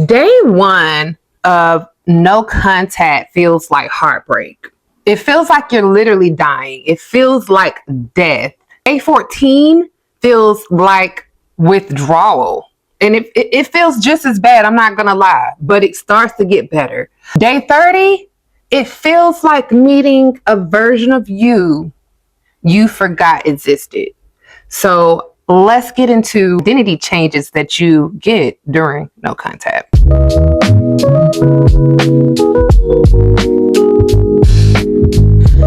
Day one of no contact feels like heartbreak. It feels like you're literally dying. It feels like death. Day 14 feels like withdrawal. And it feels just as bad, I'm not going to lie, but it starts to get better. Day 30, it feels like meeting a version of you forgot existed. So let's get into identity changes that you get during no contact.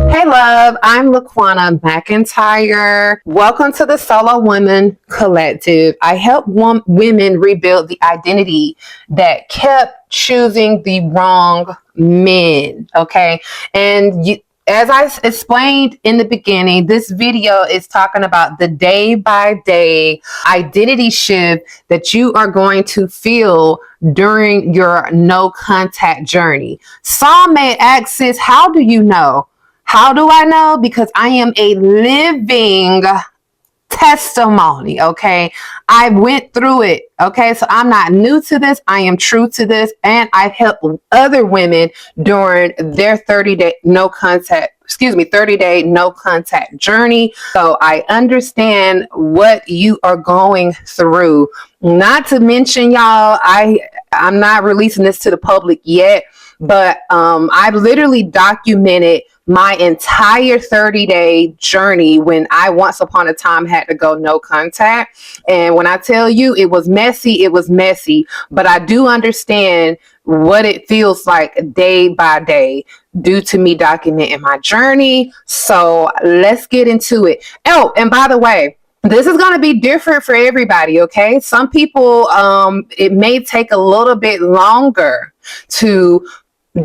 Hey love, I'm Laquana McIntyre. Welcome to the Solo Women Collective. I help women rebuild the identity that kept choosing the wrong men, okay? And as I explained in the beginning, this video is talking about the day-by-day identity shift that you are going to feel during your no contact journey. Some may ask, sis, how do you know? How do I know? Because I am a living testimony, okay? I went through it, okay? So I'm not new to this. I am true to this. And I've helped other women during their 30-day no contact journey. So I understand what you are going through. Not to mention, y'all, I'm not releasing this to the public yet, but I've literally documented my entire 30-day journey when I once upon a time had to go no contact. And when I tell you it was messy, but I do understand what it feels like day by day due to me documenting my journey. So let's get into it. Oh, and by the way, this is going to be different for everybody, okay? Some people, it may take a little bit longer to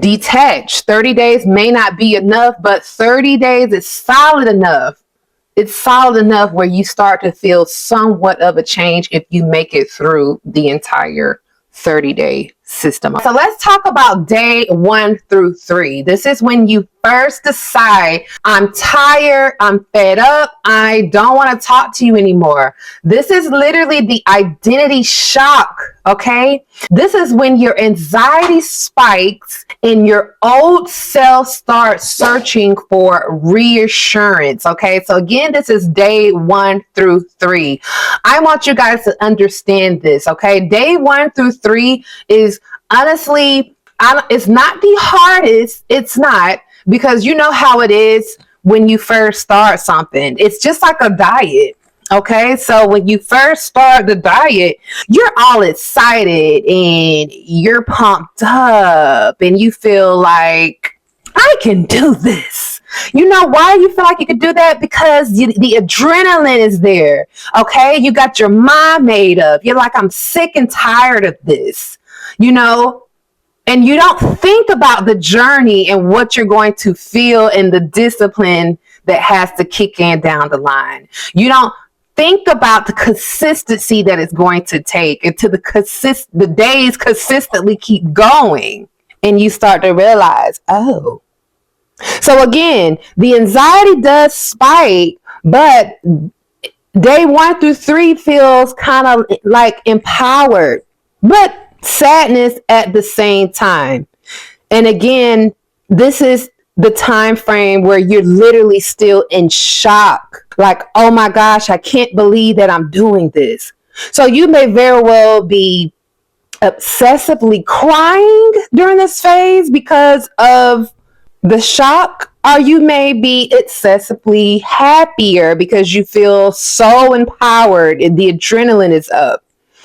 detach. 30 days may not be enough, but 30 days is solid enough. It's solid enough where you start to feel somewhat of a change if you make it through the entire 30-day system. So let's talk about day 1 through 3. This is when you first decide, I'm tired, I'm fed up, I don't want to talk to you anymore. This is literally the identity shock, okay? This is when your anxiety spikes and your old self starts searching for reassurance, okay? So again, this is day 1 through 3. I want you guys to understand this, okay? Day 1 through 3 is honestly, it's not the hardest. It's not, because you know how it is when you first start something. It's just like a diet. Okay, so when you first start the diet, you're all excited and you're pumped up and you feel like, I can do this. You know why you feel like you can do that? Because the adrenaline is there. Okay, you got your mind made up. You're like, I'm sick and tired of this, you know? And you don't think about the journey and what you're going to feel and the discipline that has to kick in down the line. You don't think about the consistency that it's going to take until the days consistently keep going. And you start to realize, oh. So again, the anxiety does spike, but day 1 through 3 feels kind of like empowered, but sadness at the same time. And again, this is the time frame where you're literally still in shock. Like, oh my gosh, I can't believe that I'm doing this. So you may very well be obsessively crying during this phase because of the shock, or you may be excessively happier because you feel so empowered and the adrenaline is up.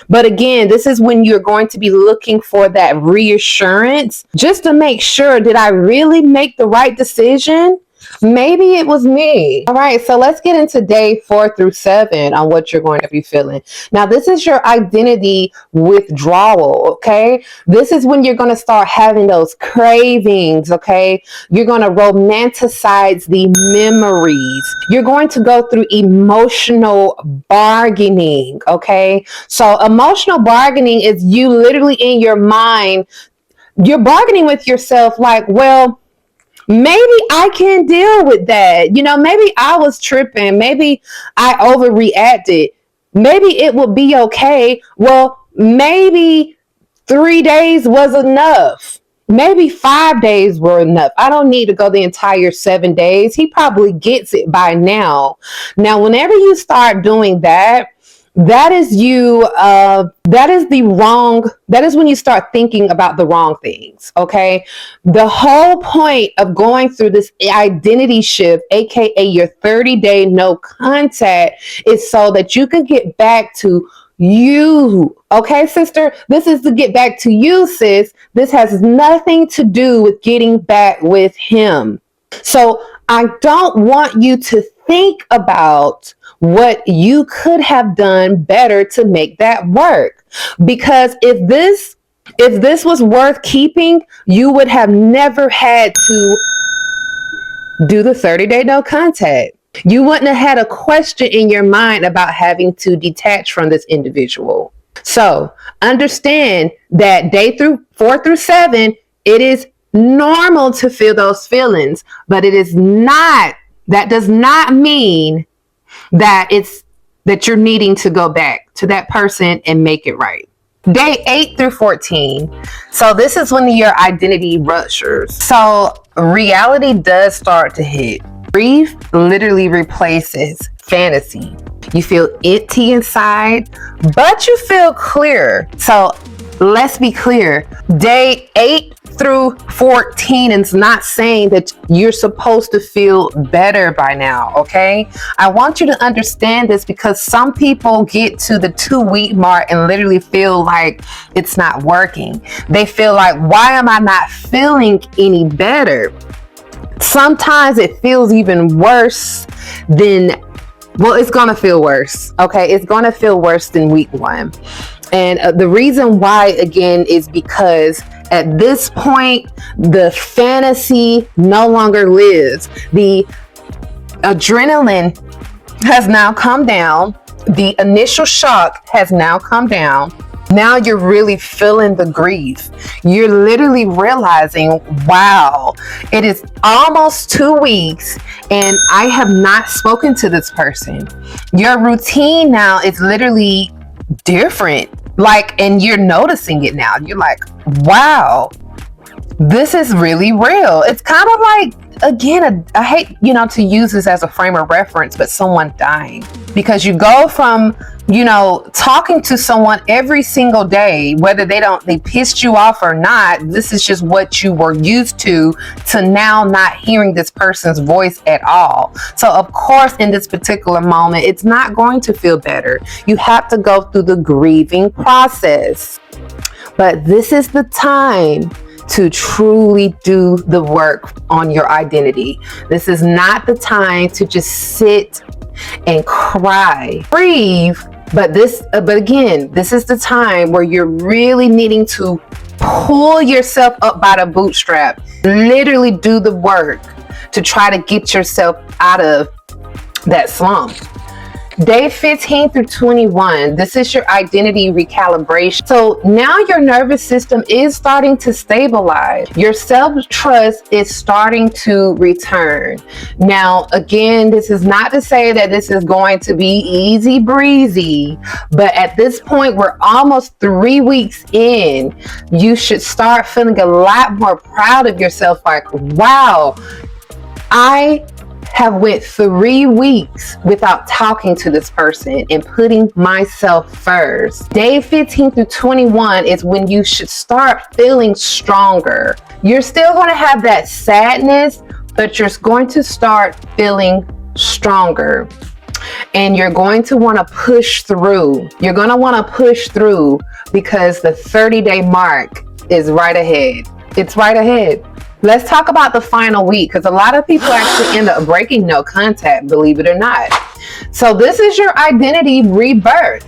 But again, this is when you're going to be looking for that reassurance just to make sure, did I really make the right decision? Maybe it was me. All right, so let's get into day 4 through 7 on what you're going to be feeling. Now, this is your identity withdrawal, okay? This is when you're going to start having those cravings, okay? You're going to romanticize the memories. You're going to go through emotional bargaining, okay? So emotional bargaining is you literally in your mind, you're bargaining with yourself like, well, maybe I can deal with that. You know, maybe I was tripping. Maybe I overreacted. Maybe it will be okay. Well, maybe 3 days was enough. Maybe 5 days were enough. I don't need to go the entire 7 days. He probably gets it by now. Now, whenever you start doing that, that is that is when you start thinking about the wrong things. Okay. The whole point of going through this identity shift, aka your 30-day no contact, is so that you can get back to you. Okay, sister, this is to get back to you, sis. This has nothing to do with getting back with him. So I don't want you to think about what you could have done better to make that work. Because if this was worth keeping, you would have never had to do the 30-day no contact. You wouldn't have had a question in your mind about having to detach from this individual. So understand that day 4 through 7, it is normal to feel those feelings, but that does not mean that you're needing to go back to that person and make it right. Day 8 through 14. So this is when your identity ruptures. So reality does start to hit. Grief literally replaces fantasy. You feel empty inside, but you feel clear. So let's be clear. Day 8 through 14 is not saying that you're supposed to feel better by now, okay? I want you to understand this, because some people get to the 2-week mark and literally feel like it's not working. They feel like, why am I not feeling any better? Sometimes it feels even worse than, well, it's going to feel worse, okay? It's going to feel worse than week 1. And the reason why, again, is because at this point, the fantasy no longer lives. The adrenaline has now come down. The initial shock has now come down. Now you're really feeling the grief. You're literally realizing, wow, it is almost 2 weeks and I have not spoken to this person. Your routine now is literally different. And you're noticing it now. You're like, wow, this is really real. It's kind of like, again, I hate, to use this as a frame of reference, but someone dying. Because you go from, talking to someone every single day, whether they pissed you off or not, this is just what you were used to now not hearing this person's voice at all. So of course, in this particular moment, it's not going to feel better. You have to go through the grieving process. But this is the time to truly do the work on your identity. This is not the time to just sit and cry. Grieve, but again, this is the time where you're really needing to pull yourself up by the bootstrap. Literally do the work to try to get yourself out of that slump. Day 15 through 21, this is your identity recalibration. So now your nervous system is starting to stabilize. Your self-trust is starting to return. Now, again, this is not to say that this is going to be easy breezy, but at this point, we're almost 3 weeks in. You should start feeling a lot more proud of yourself. Like, wow, I have went 3 weeks without talking to this person and putting myself first. Day 15 through 21 is when you should start feeling stronger. You're still going to have that sadness, but you're going to start feeling stronger. And you're going to want to push through. You're going to want to push through because the 30-day mark is right ahead. It's right ahead. Let's talk about the final week, because a lot of people actually end up breaking no contact, believe it or not. So this is your identity rebirth.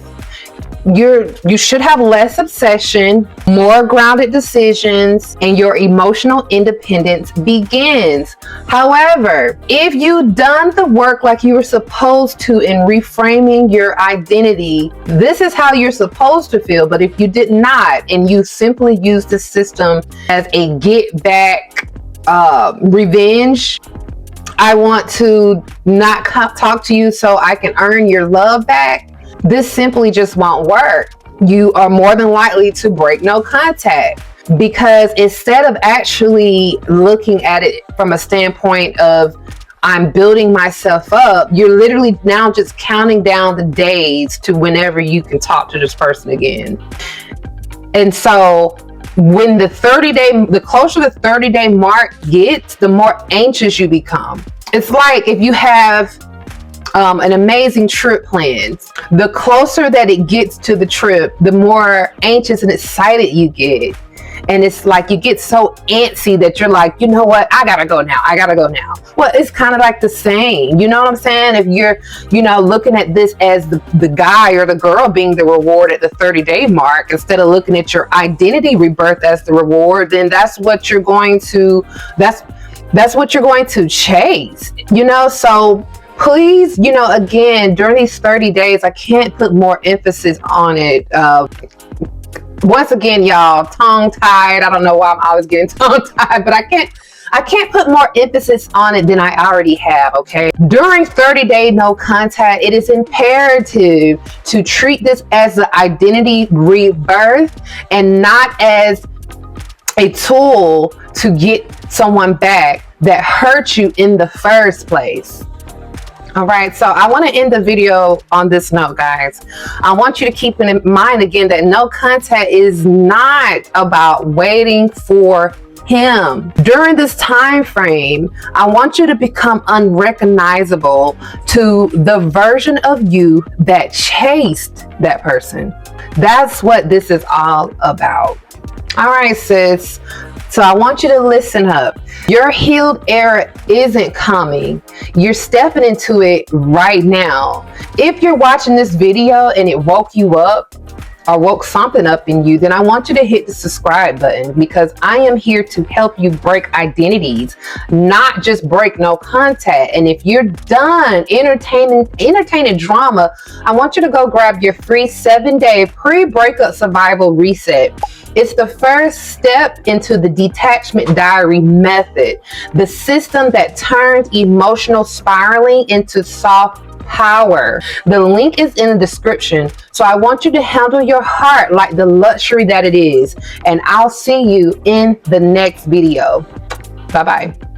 You should have less obsession, more grounded decisions, and your emotional independence begins. However, if you've done the work like you were supposed to in reframing your identity, this is how you're supposed to feel. But if you did not, and you simply use the system as a get back revenge, I want to not talk to you so I can earn your love back, this simply just won't work. you are more than likely to break no contact. Because instead of actually looking at it from a standpoint of I'm building myself up, you're literally now just counting down the days to whenever you can talk to this person again. And so when the closer the 30-day mark gets, the more anxious you become. It's like if you have an amazing trip planned, the closer that it gets to the trip, the more anxious and excited you get. And it's like you get so antsy that you're like, you know what, I gotta go now. Well, it's kind of like the same, you know what I'm saying? If you're, looking at this as the guy or the girl being the reward at the 30-day mark, instead of looking at your identity rebirth as the reward, then that's what you're going to chase, so please, again, during these 30 days, I can't put more emphasis on it. Once again, y'all, tongue-tied. I don't know why I'm always getting tongue-tied, but I can't put more emphasis on it than I already have, okay? During 30-day no contact, it is imperative to treat this as an identity rebirth and not as a tool to get someone back that hurt you in the first place. All right, so I want to end the video on this note, guys. I want you to keep in mind again that no contact is not about waiting for him. During this time frame, I want you to become unrecognizable to the version of you that chased that person. That's what this is all about. All right, sis. So I want you to listen up. Your healed era isn't coming. You're stepping into it right now. If you're watching this video and it woke you up or woke something up in you, then I want you to hit the subscribe button, because I am here to help you break identities, not just break no contact. And if you're done entertaining drama, I want you to go grab your free 7-day pre-breakup survival reset. It's the first step into the detachment diary method, the system that turns emotional spiraling into soft power. The link is in the description. So I want you to handle your heart like the luxury that it is. And I'll see you in the next video. Bye-bye.